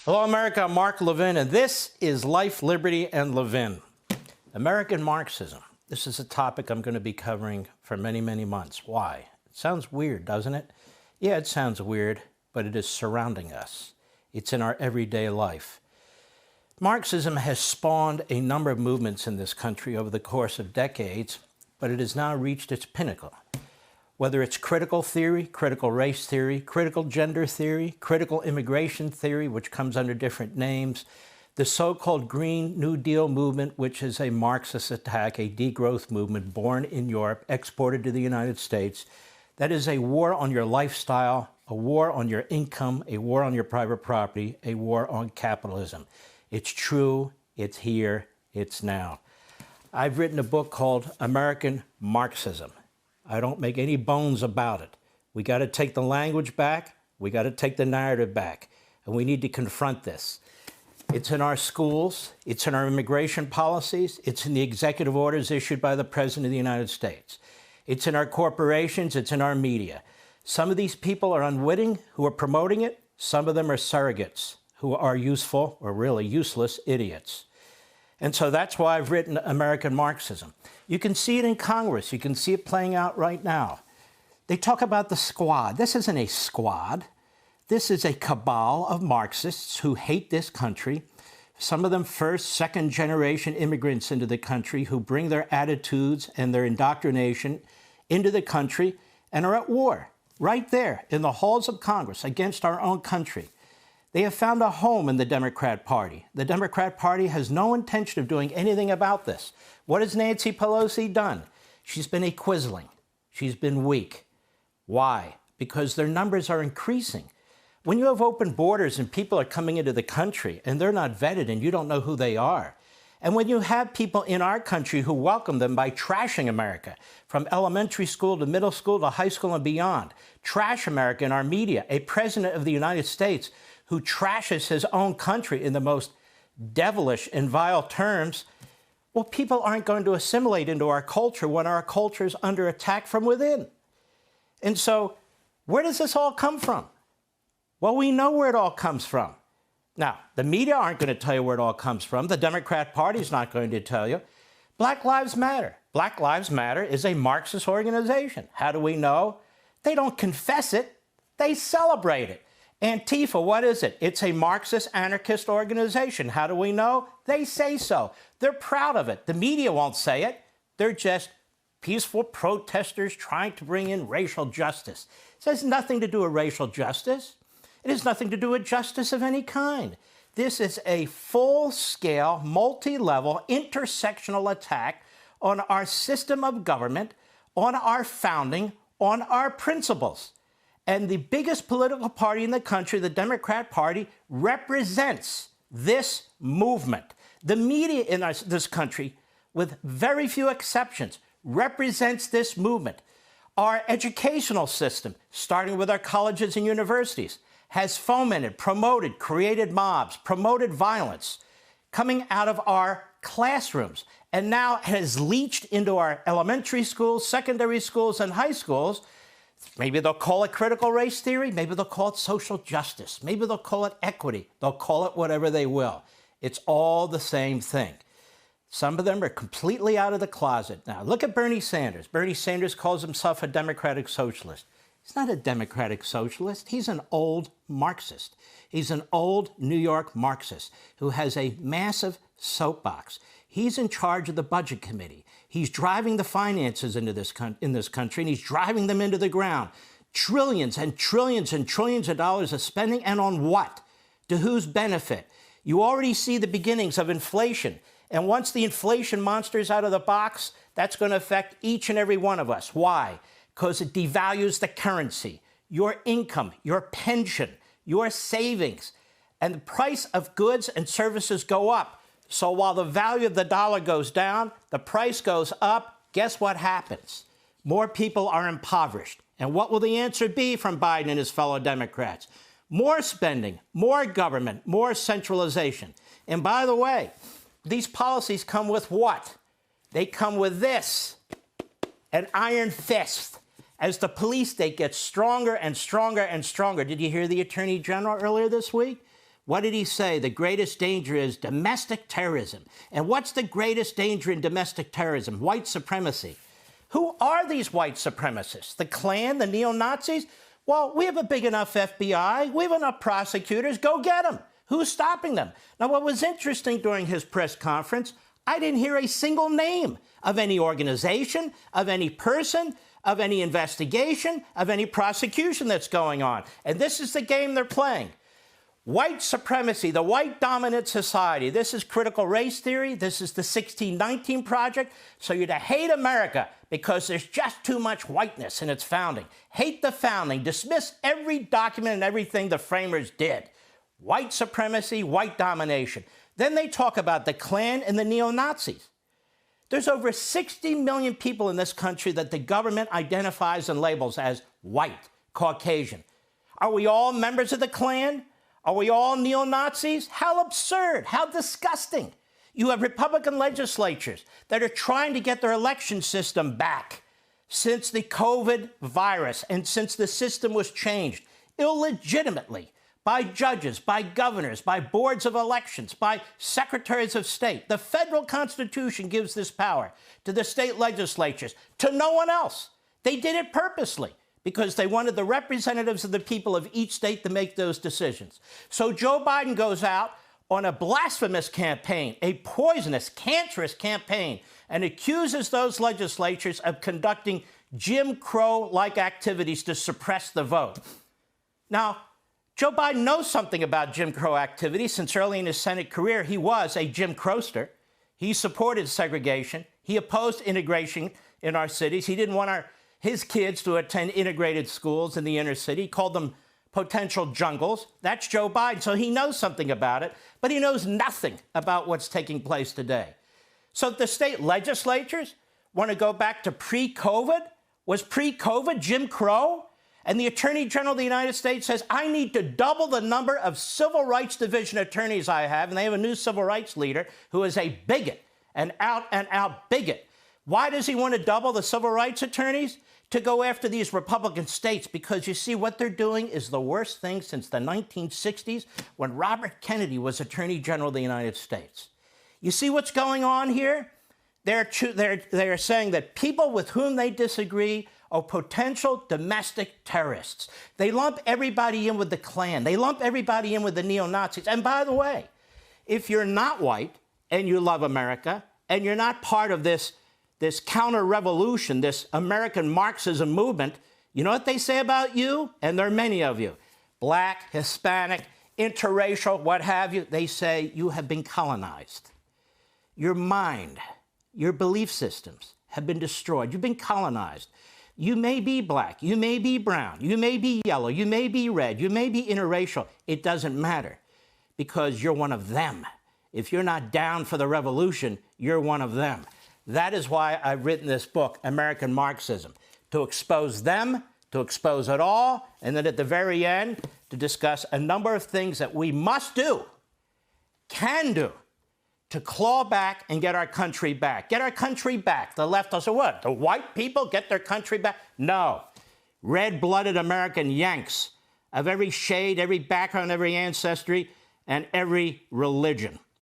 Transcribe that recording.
Hello, America. I'm Mark Levin, and this is Life, Liberty, and Levin. American Marxism. This is a topic I'm going to be covering for many, many months. Why? It sounds weird, doesn't it? Yeah, it sounds weird, but it is surrounding us. It's in our everyday life. Marxism has spawned a number of movements in this country over the course of decades, but it has now reached its pinnacle. Whether it's critical theory, critical race theory, critical gender theory, critical immigration theory, which comes under different names, the so-called Green New Deal movement, which is a Marxist attack, a degrowth movement born in Europe, exported to the United States, that is a war on your lifestyle, a war on your income, a war on your private property, a war on capitalism. It's true, it's here, it's now. I've written a book called American Marxism. I don't make any bones about it. We got to take the language back. We got to take the narrative back. And we need to confront this. It's in our schools. It's in our immigration policies. It's in the executive orders issued by the President of the United States. It's in our corporations. It's in our media. Some of these people are unwitting who are promoting it. Some of them are surrogates who are useful or really useless idiots. And so that's why I've written American Marxism. You can see it in Congress. You can see it playing out right now. They talk about the squad. This isn't a squad. This is a cabal of Marxists who hate this country. Some of them first, second generation immigrants into the country who bring their attitudes and their indoctrination into the country and are at war right there in the halls of Congress against our own country. They have found a home in the Democrat Party. The Democrat Party has no intention of doing anything about this. What has Nancy Pelosi done? She's been a quisling. She's been weak. Why? Because their numbers are increasing. When you have open borders and people are coming into the country and they're not vetted and you don't know who they are, and when you have people in our country who welcome them by trashing America, from elementary school to middle school to high school and beyond, trash America in our media, a president of the United States who trashes his own country in the most devilish and vile terms, well, people aren't going to assimilate into our culture when our culture is under attack from within. And so where does this all come from? Well, we know where it all comes from. Now, the media aren't going to tell you where it all comes from. The Democrat Party is not going to tell you. Black Lives Matter. Black Lives Matter is a Marxist organization. How do we know? They don't confess it. They celebrate it. Antifa, what is it? It's a Marxist anarchist organization. How do we know? They say so. They're proud of it. The media won't say it. They're just peaceful protesters trying to bring in racial justice. This has nothing to do with racial justice. It has nothing to do with justice of any kind. This is a full-scale, multi-level, intersectional attack on our system of government, on our founding, on our principles. And the biggest political party in the country, the Democrat Party, represents this movement. The media in this country, with very few exceptions, represents this movement. Our educational system, starting with our colleges and universities, has fomented, promoted, created mobs, promoted violence coming out of our classrooms, and now has leached into our elementary schools, secondary schools, and high schools. Maybe they'll call it critical race theory. Maybe they'll call it social justice. Maybe they'll call it equity. They'll call it whatever they will. It's all the same thing. Some of them are completely out of the closet. Now, look at Bernie Sanders. Bernie Sanders calls himself a democratic socialist. He's not a democratic socialist. He's an old Marxist. He's an old New York Marxist who has a massive soapbox. He's in charge of the budget committee. He's driving the finances into in this country, and he's driving them into the ground. Trillions and trillions and trillions of dollars of spending, and on what? To whose benefit? You already see the beginnings of inflation. And once the inflation monster's out of the box, that's going to affect each and every one of us. Why? Because it devalues the currency, your income, your pension, your savings, and the price of goods and services go up. So while the value of the dollar goes down, the price goes up. Guess what happens? More people are impoverished. And what will the answer be from Biden and his fellow Democrats? More spending, more government, more centralization. And by the way, these policies come with what? They come with this, an iron fist. As the police state gets stronger and stronger and stronger. Did you hear the Attorney General earlier this week? What did he say? The greatest danger is domestic terrorism. And what's the greatest danger in domestic terrorism? White supremacy. Who are these white supremacists? The Klan, the neo-Nazis? Well, we have a big enough FBI. We have enough prosecutors. Go get them. Who's stopping them? Now, what was interesting during his press conference, I didn't hear a single name of any organization, of any person, of any investigation, of any prosecution that's going on. And this is the game they're playing. White supremacy, the white dominant society. This is critical race theory. This is the 1619 Project. So you're to hate America because there's just too much whiteness in its founding. Hate the founding. Dismiss every document and everything the framers did. White supremacy, white domination. Then they talk about the Klan and the neo-Nazis. There's over 60 million people in this country that the government identifies and labels as white, Caucasian. Are we all members of the Klan? Are we all neo-Nazis? How absurd, how disgusting. You have Republican legislatures that are trying to get their election system back since the COVID virus and since the system was changed illegitimately by judges, by governors, by boards of elections, by secretaries of state. The federal Constitution gives this power to the state legislatures, to no one else. They did it purposely, because they wanted the representatives of the people of each state to make those decisions. So Joe Biden goes out on a blasphemous campaign, a poisonous, cancerous campaign, and accuses those legislatures of conducting Jim Crow-like activities to suppress the vote. Now, Joe Biden knows something about Jim Crow activity. Since early in his Senate career, he was a Jim Crowster. He supported segregation. He opposed integration in our cities. He didn't want his kids to attend integrated schools in the inner city. He called them potential jungles. That's Joe Biden. So he knows something about it, but he knows nothing about what's taking place today. So the state legislatures want to go back to pre-COVID. Was pre-COVID Jim Crow? And the Attorney General of the United States says, I need to double the number of Civil Rights Division attorneys I have. And they have a new civil rights leader who is a bigot, an out-and-out bigot. Why does he want to double the civil rights attorneys? To go after these Republican states, because you see, what they're doing is the worst thing since the 1960s when Robert Kennedy was Attorney General of the United States. You see what's going on here? They're saying that people with whom they disagree are potential domestic terrorists. They lump everybody in with the Klan. They lump everybody in with the neo-Nazis. And by the way, if you're not white and you love America and you're not part of this counter-revolution, this American Marxism movement, you know what they say about you? And there are many of you. Black, Hispanic, interracial, what have you. They say you have been colonized. Your mind, your belief systems have been destroyed. You've been colonized. You may be black. You may be brown. You may be yellow. You may be red. You may be interracial. It doesn't matter because you're one of them. If you're not down for the revolution, you're one of them. That is why I've written this book, American Marxism, to expose them, to expose it all, and then at the very end, to discuss a number of things that we must do, can do, to claw back and get our country back. Get our country back. The left will say, what? The white people get their country back? No. Red-blooded American Yanks of every shade, every background, every ancestry, and every religion.